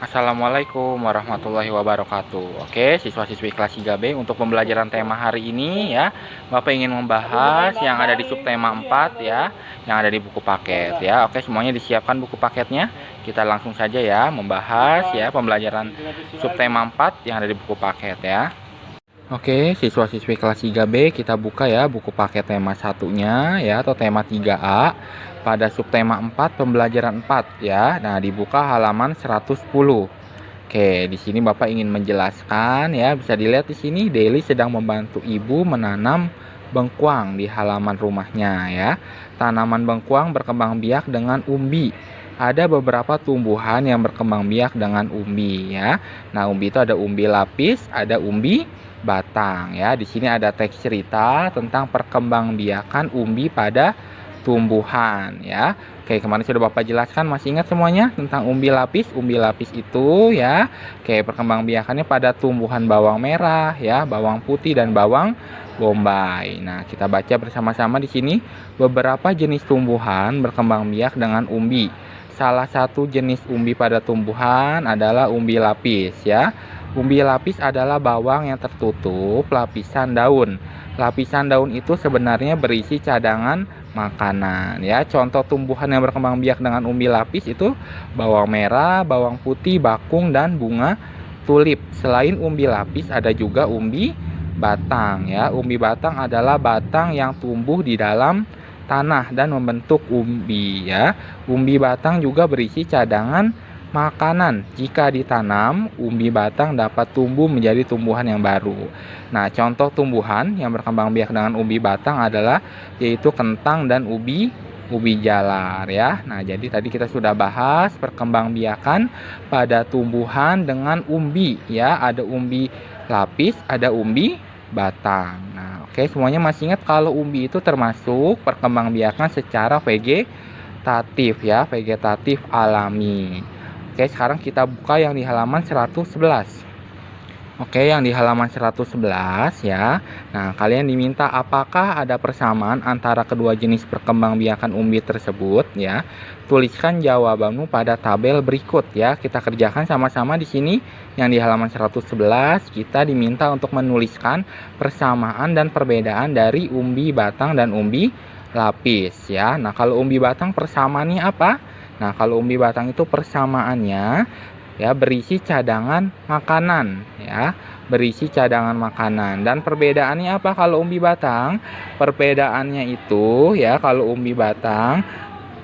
Assalamualaikum warahmatullahi wabarakatuh. Oke, siswa-siswi kelas 3B untuk pembelajaran tema hari ini ya, Bapak ingin membahas yang ada di subtema 4 ya, yang ada di buku paket ya. Oke, semuanya disiapkan buku paketnya. Kita langsung saja ya membahas ya pembelajaran subtema 4 yang ada di buku paket ya. Oke, siswa-siswi kelas 3B kita buka ya buku paket tema satunya ya atau tema 3A pada subtema 4 pembelajaran 4 ya. Nah, dibuka halaman 110. Oke, di sini Bapak ingin menjelaskan ya, bisa dilihat di sini Deli sedang membantu ibu menanam bengkuang di halaman rumahnya ya. Tanaman bengkuang berkembang biak dengan umbi. Ada beberapa tumbuhan yang berkembang biak dengan umbi ya. Nah, umbi itu ada umbi lapis, ada umbi batang ya. Di sini ada teks cerita tentang perkembangbiakan umbi pada tumbuhan ya. Oke, kemarin sudah Bapak jelaskan, masih ingat semuanya tentang umbi lapis? Umbi lapis itu ya, oke, perkembangbiakannya pada tumbuhan bawang merah ya, bawang putih dan bawang bombay. Nah, kita baca bersama-sama di sini beberapa jenis tumbuhan berkembang biak dengan umbi. Salah satu jenis umbi pada tumbuhan adalah umbi lapis ya. Umbi lapis adalah bawang yang tertutup lapisan daun. Lapisan daun itu sebenarnya berisi cadangan makanan ya. Contoh tumbuhan yang berkembang biak dengan umbi lapis itu bawang merah, bawang putih, bakung dan bunga tulip. Selain umbi lapis ada juga umbi batang ya. Umbi batang adalah batang yang tumbuh di dalam tanah dan membentuk umbi ya. Umbi batang juga berisi cadangan makanan. Jika ditanam, umbi batang dapat tumbuh menjadi tumbuhan yang baru. Nah, contoh tumbuhan yang berkembang biak dengan umbi batang adalah yaitu kentang dan ubi jalar ya. Nah, jadi tadi kita sudah bahas perkembangbiakan pada tumbuhan dengan umbi ya. Ada umbi lapis, ada umbi batang. Nah, oke, semuanya masih ingat kalau umbi itu termasuk perkembangbiakan secara vegetatif ya, vegetatif alami. Oke, sekarang kita buka yang di halaman 111. Oke, yang di halaman 111 ya. Nah, kalian diminta apakah ada persamaan antara kedua jenis perkembangbiakan umbi tersebut ya. Tuliskan jawabanmu pada tabel berikut ya. Kita kerjakan sama-sama di sini. Yang di halaman 111 kita diminta untuk menuliskan persamaan dan perbedaan dari umbi batang dan umbi lapis ya. Nah, kalau umbi batang persamaannya apa? Nah, kalau umbi batang itu persamaannya ya berisi cadangan makanan ya, berisi cadangan makanan. Dan perbedaannya apa kalau umbi batang? Perbedaannya itu ya kalau umbi batang,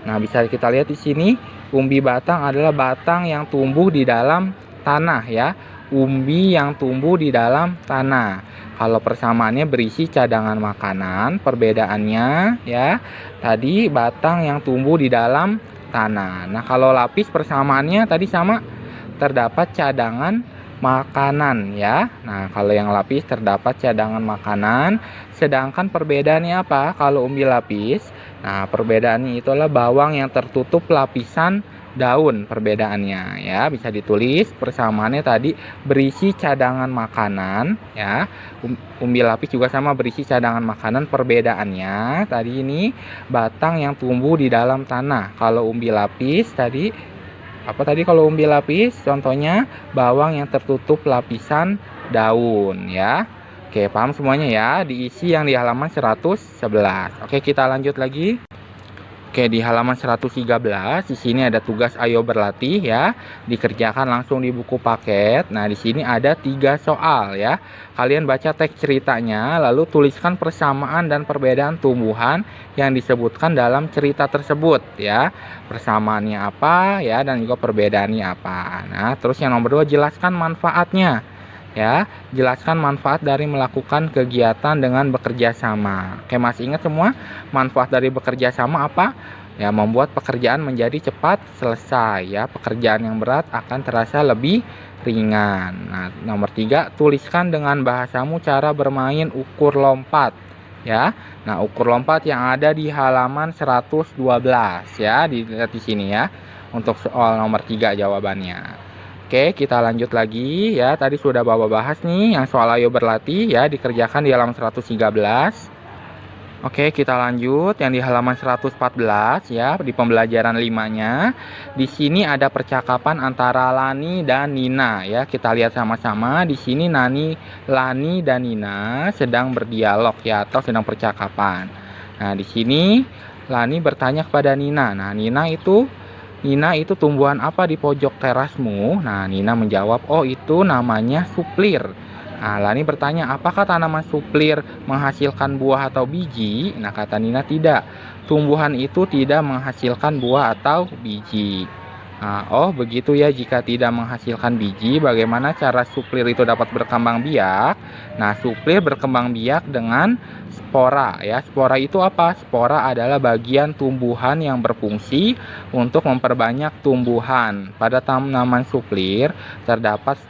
nah bisa kita lihat di sini, umbi batang adalah batang yang tumbuh di dalam tanah ya. Umbi yang tumbuh di dalam tanah. Kalau persamaannya berisi cadangan makanan, perbedaannya ya tadi batang yang tumbuh di dalam tanah. Nah, kalau lapis persamaannya tadi sama, terdapat cadangan makanan ya. Nah, kalau yang lapis terdapat cadangan makanan, sedangkan perbedaannya apa? Kalau umbi lapis, nah perbedaannya itu adalah bawang yang tertutup lapisan daun. Perbedaannya ya, bisa ditulis persamaannya tadi berisi cadangan makanan ya. Umbi lapis juga sama berisi cadangan makanan. Perbedaannya tadi ini batang yang tumbuh di dalam tanah. Kalau umbi lapis tadi apa tadi? Kalau umbi lapis contohnya bawang yang tertutup lapisan daun ya. Oke, paham semuanya ya? Diisi yang di halaman 111. Oke, kita lanjut lagi. Oke, di halaman 113 di sini ada tugas ayo berlatih ya. Dikerjakan langsung di buku paket. Nah, di sini ada 3 soal ya. Kalian baca teks ceritanya lalu tuliskan persamaan dan perbedaan tumbuhan yang disebutkan dalam cerita tersebut ya. Persamaannya apa ya dan juga perbedaannya apa. Nah, terus yang nomor 2 jelaskan manfaatnya. Ya, jelaskan manfaat dari melakukan kegiatan dengan bekerja sama. Oke, masih ingat semua? Manfaat dari bekerja sama apa? Ya, membuat pekerjaan menjadi cepat selesai ya. Pekerjaan yang berat akan terasa lebih ringan. Nah, nomor 3, tuliskan dengan bahasamu cara bermain ukur lompat ya. Nah, ukur lompat yang ada di halaman 112 ya, dilihat di sini ya. Untuk soal nomor 3 jawabannya. Oke, kita lanjut lagi ya. Tadi sudah Bapak bahas nih yang soal ayo berlatih ya, dikerjakan di halaman 113. Oke, kita lanjut yang di halaman 114 ya, di pembelajaran 5-nya. Di sini ada percakapan antara Lani dan Nina ya. Kita lihat sama-sama. Di sini Lani dan Nina sedang berdialog ya, atau sedang percakapan. Nah, di sini Lani bertanya kepada Nina. Nah, Nina itu tumbuhan apa di pojok terasmu? Nah, Nina menjawab, oh itu namanya suplir. Nah, Lani bertanya, apakah tanaman suplir menghasilkan buah atau biji? Nah, kata Nina tidak. Tumbuhan itu tidak menghasilkan buah atau biji. Nah, oh begitu ya, jika tidak menghasilkan biji, bagaimana cara suplir itu dapat berkembang biak? Nah, suplir berkembang biak dengan spora ya. Spora itu apa? Spora adalah bagian tumbuhan yang berfungsi untuk memperbanyak tumbuhan. Pada tanaman suplir terdapat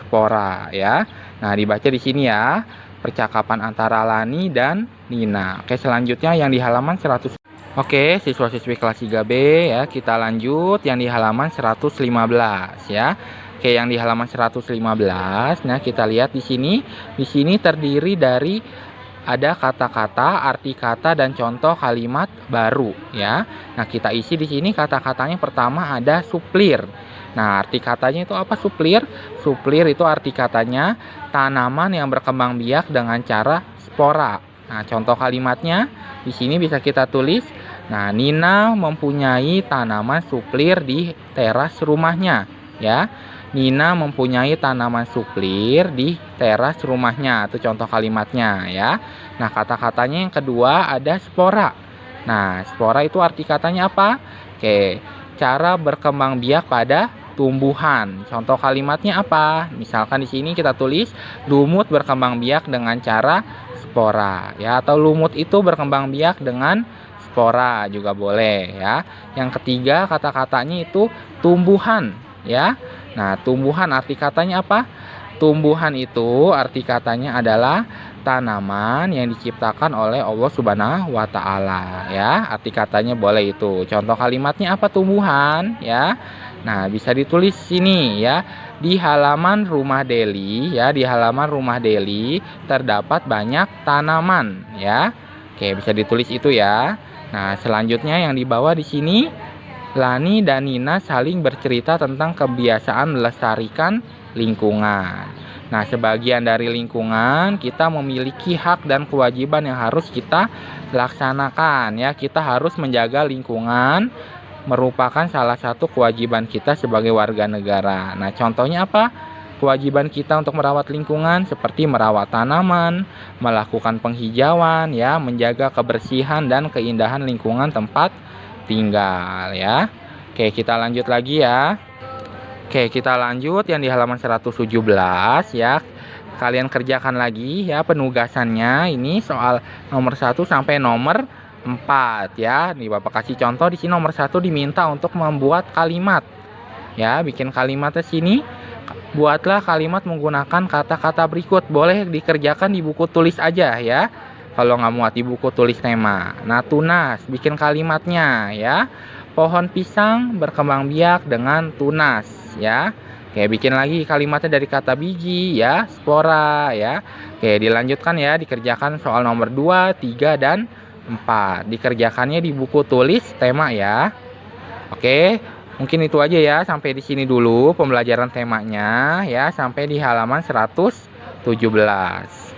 spora ya. Nah, dibaca di sini ya, percakapan antara Lani dan Nina. Oke, selanjutnya yang di halaman 100. Oke, siswa-siswi kelas 3B ya, kita lanjut yang di halaman 115 ya. Oke, yang di halaman 115. Nah, kita lihat di sini. Di sini terdiri dari ada kata-kata, arti kata dan contoh kalimat baru ya. Nah, kita isi di sini kata-katanya. Pertama ada suplir. Nah, arti katanya itu apa suplir? Suplir itu arti katanya tanaman yang berkembang biak dengan cara spora. Nah, contoh kalimatnya di sini bisa kita tulis. Nah, Nina mempunyai tanaman suplir di teras rumahnya ya. Nina mempunyai tanaman suplir di teras rumahnya. Itu contoh kalimatnya ya. Nah, kata-katanya yang kedua ada spora. Nah, spora itu arti katanya apa? Oke, cara berkembang biak pada tumbuhan. Contoh kalimatnya apa? Misalkan di sini kita tulis lumut berkembang biak dengan cara spora ya, atau lumut itu berkembang biak dengan spora juga boleh ya. Yang ketiga kata-katanya itu tumbuhan ya. Nah, tumbuhan arti katanya apa? Tumbuhan itu arti katanya adalah tanaman yang diciptakan oleh Allah Subhanahu wa Ta'ala ya. Arti katanya boleh itu. Contoh kalimatnya apa tumbuhan ya? Nah, bisa ditulis sini ya. Di halaman rumah Deli ya, di halaman rumah Deli terdapat banyak tanaman ya. Oke, bisa ditulis itu ya. Nah, selanjutnya yang di bawah di sini Lani dan Nina saling bercerita tentang kebiasaan melestarikan lingkungan. Nah, sebagian dari lingkungan kita memiliki hak dan kewajiban yang harus kita laksanakan ya. Kita harus menjaga lingkungan, merupakan salah satu kewajiban kita sebagai warga negara. Nah, contohnya apa? Kewajiban kita untuk merawat lingkungan seperti merawat tanaman, melakukan penghijauan ya, menjaga kebersihan dan keindahan lingkungan tempat tinggal ya. Oke, kita lanjut lagi ya. Oke, kita lanjut yang di halaman 117 ya. Kalian kerjakan lagi ya penugasannya. Ini soal nomor 1 sampai nomor 4 ya. Nih Bapak kasih contoh di sini. Nomor 1 diminta untuk membuat kalimat. Ya, bikin kalimatnya sini. Buatlah kalimat menggunakan kata-kata berikut. Boleh dikerjakan di buku tulis aja ya. Kalau nggak muat di buku tulis tema. Nah, tunas, bikin kalimatnya ya. Pohon pisang berkembang biak dengan tunas ya. Oke, bikin lagi kalimatnya dari kata biji ya, spora ya. Oke, dilanjutkan ya, dikerjakan soal nomor 2, 3 dan 4. Dikerjakannya di buku tulis tema ya. Oke, mungkin itu aja ya. Sampai di sini dulu pembelajaran temanya ya, sampai di halaman 117.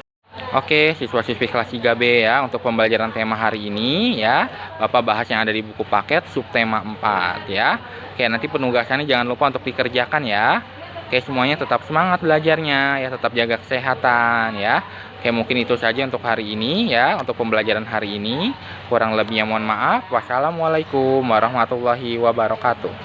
Oke, siswa-siswi kelas 3B ya, untuk pembelajaran tema hari ini ya, Bapak bahas yang ada di buku paket subtema 4 ya. Oke, nanti penugasannya jangan lupa untuk dikerjakan ya. Oke, semuanya tetap semangat belajarnya ya, tetap jaga kesehatan ya. Oke, mungkin itu saja untuk hari ini ya, untuk pembelajaran hari ini. Kurang lebihnya mohon maaf. Wassalamualaikum warahmatullahi wabarakatuh.